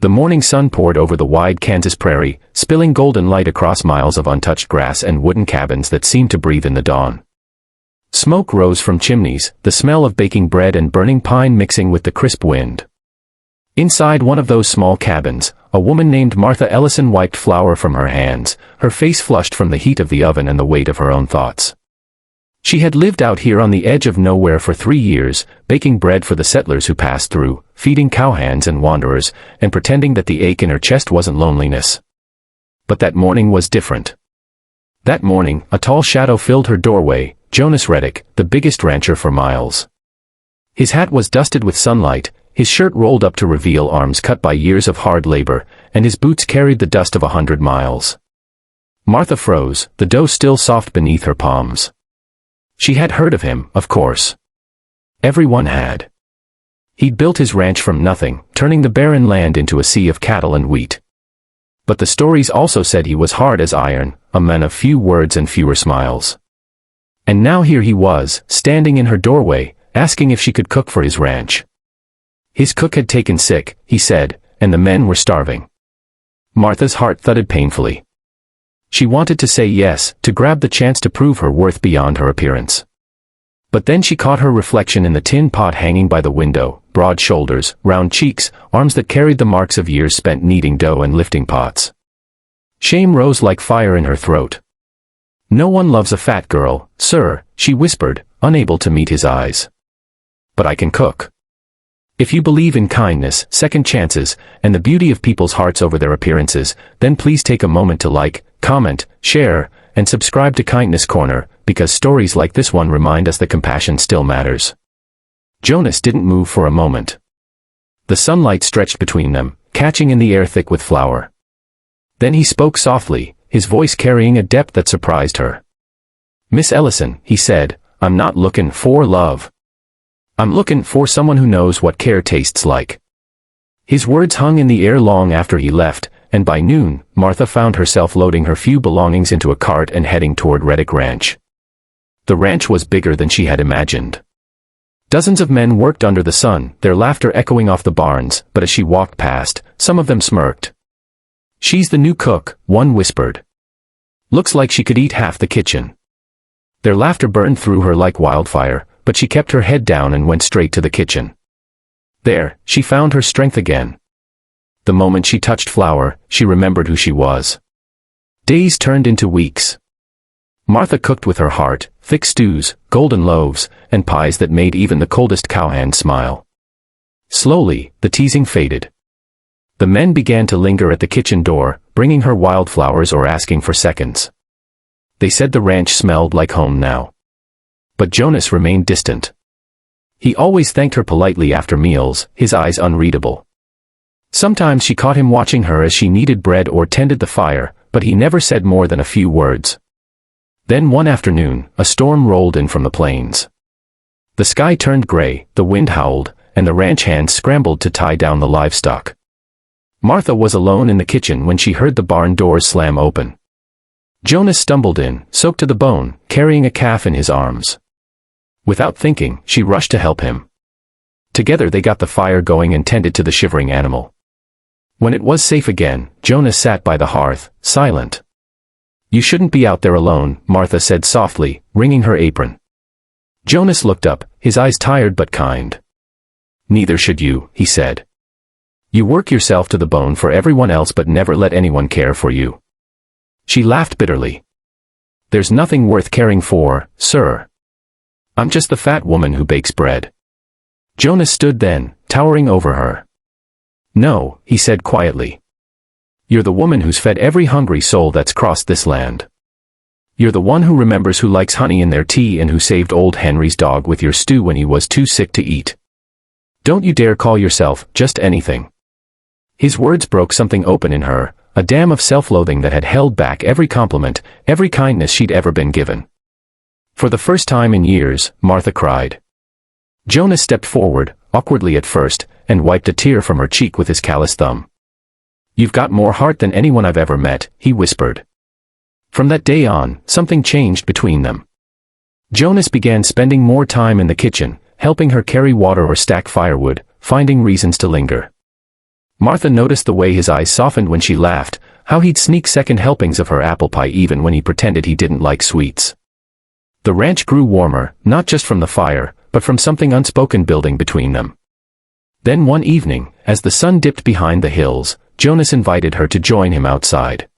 The morning sun poured over the wide Kansas prairie, spilling golden light across miles of untouched grass and wooden cabins that seemed to breathe in the dawn. Smoke rose from chimneys, the smell of baking bread and burning pine mixing with the crisp wind. Inside one of those small cabins, a woman named Martha Ellison wiped flour from her hands, her face flushed from the heat of the oven and the weight of her own thoughts. She had lived out here on the edge of nowhere for 3 years, baking bread for the settlers who passed through, feeding cowhands and wanderers, and pretending that the ache in her chest wasn't loneliness. But that morning was different. That morning, a tall shadow filled her doorway, Jonas Reddick, the biggest rancher for miles. His hat was dusted with sunlight, his shirt rolled up to reveal arms cut by years of hard labor, and his boots carried the dust of 100 miles. Martha froze, the dough still soft beneath her palms. She had heard of him, of course. Everyone had. He'd built his ranch from nothing, turning the barren land into a sea of cattle and wheat. But the stories also said he was hard as iron, a man of few words and fewer smiles. And now here he was, standing in her doorway, asking if she could cook for his ranch. His cook had taken sick, he said, and the men were starving. Martha's heart thudded painfully. She wanted to say yes, to grab the chance to prove her worth beyond her appearance. But then she caught her reflection in the tin pot hanging by the window, broad shoulders, round cheeks, arms that carried the marks of years spent kneading dough and lifting pots. Shame rose like fire in her throat. "No one loves a fat girl, sir," she whispered, unable to meet his eyes. "But I can cook. If you believe in kindness, second chances, and the beauty of people's hearts over their appearances, then please take a moment to like, comment, share, and subscribe to Kindness Corner, because stories like this one remind us that compassion still matters." Jonas didn't move for a moment. The sunlight stretched between them, catching in the air thick with flour. Then he spoke softly, his voice carrying a depth that surprised her. "Miss Ellison," he said, "I'm not looking for love. I'm looking for someone who knows what care tastes like." His words hung in the air long after he left, and by noon, Martha found herself loading her few belongings into a cart and heading toward Reddick Ranch. The ranch was bigger than she had imagined. Dozens of men worked under the sun, their laughter echoing off the barns, but as she walked past, some of them smirked. "She's the new cook," one whispered. "Looks like she could eat half the kitchen." Their laughter burned through her like wildfire, but she kept her head down and went straight to the kitchen. There, she found her strength again. The moment she touched flour, she remembered who she was. Days turned into weeks. Martha cooked with her heart, thick stews, golden loaves, and pies that made even the coldest cowhand smile. Slowly, the teasing faded. The men began to linger at the kitchen door, bringing her wildflowers or asking for seconds. They said the ranch smelled like home now. But Jonas remained distant. He always thanked her politely after meals, his eyes unreadable. Sometimes she caught him watching her as she kneaded bread or tended the fire, but he never said more than a few words. Then one afternoon, a storm rolled in from the plains. The sky turned gray, the wind howled, and the ranch hands scrambled to tie down the livestock. Martha was alone in the kitchen when she heard the barn doors slam open. Jonas stumbled in, soaked to the bone, carrying a calf in his arms. Without thinking, she rushed to help him. Together they got the fire going and tended to the shivering animal. When it was safe again, Jonas sat by the hearth, silent. "You shouldn't be out there alone," Martha said softly, wringing her apron. Jonas looked up, his eyes tired but kind. "Neither should you," he said. "You work yourself to the bone for everyone else but never let anyone care for you." She laughed bitterly. "There's nothing worth caring for, sir. I'm just the fat woman who bakes bread." Jonas stood then, towering over her. "No," he said quietly. "You're the woman who's fed every hungry soul that's crossed this land. You're the one who remembers who likes honey in their tea and who saved old Henry's dog with your stew when he was too sick to eat. Don't you dare call yourself just anything." His words broke something open in her, a dam of self-loathing that had held back every compliment, every kindness she'd ever been given. For the first time in years, Martha cried. Jonas stepped forward, awkwardly at first, and wiped a tear from her cheek with his callous thumb. "You've got more heart than anyone I've ever met," he whispered. From that day on, something changed between them. Jonas began spending more time in the kitchen, helping her carry water or stack firewood, finding reasons to linger. Martha noticed the way his eyes softened when she laughed, how he'd sneak second helpings of her apple pie even when he pretended he didn't like sweets. The ranch grew warmer, not just from the fire, but from something unspoken building between them. Then one evening, as the sun dipped behind the hills, Jonas invited her to join him outside.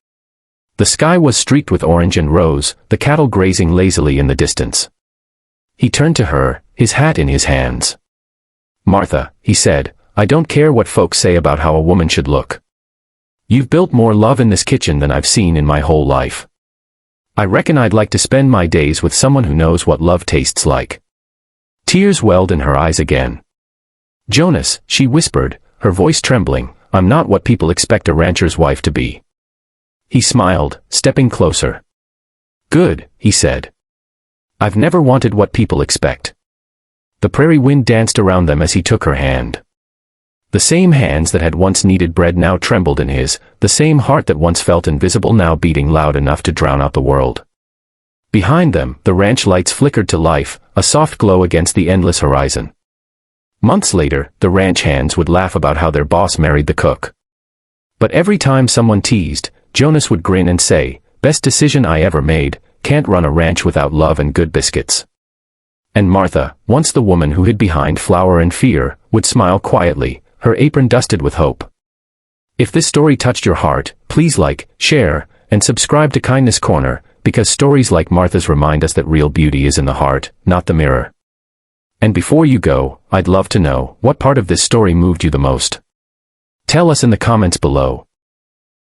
The sky was streaked with orange and rose, the cattle grazing lazily in the distance. He turned to her, his hat in his hands. "Martha," he said, "I don't care what folks say about how a woman should look. You've built more love in this kitchen than I've seen in my whole life. I reckon I'd like to spend my days with someone who knows what love tastes like." Tears welled in her eyes again. "Jonas," she whispered, her voice trembling, "I'm not what people expect a rancher's wife to be." He smiled, stepping closer. "Good," he said. "I've never wanted what people expect." The prairie wind danced around them as he took her hand. The same hands that had once kneaded bread now trembled in his, the same heart that once felt invisible now beating loud enough to drown out the world. Behind them, the ranch lights flickered to life, a soft glow against the endless horizon. Months later, the ranch hands would laugh about how their boss married the cook. But every time someone teased, Jonas would grin and say, "Best decision I ever made, can't run a ranch without love and good biscuits." And Martha, once the woman who hid behind flour and fear, would smile quietly, her apron dusted with hope. If this story touched your heart, please like, share, and subscribe to Kindness Corner, because stories like Martha's remind us that real beauty is in the heart, not the mirror. And before you go, I'd love to know, what part of this story moved you the most? Tell us in the comments below.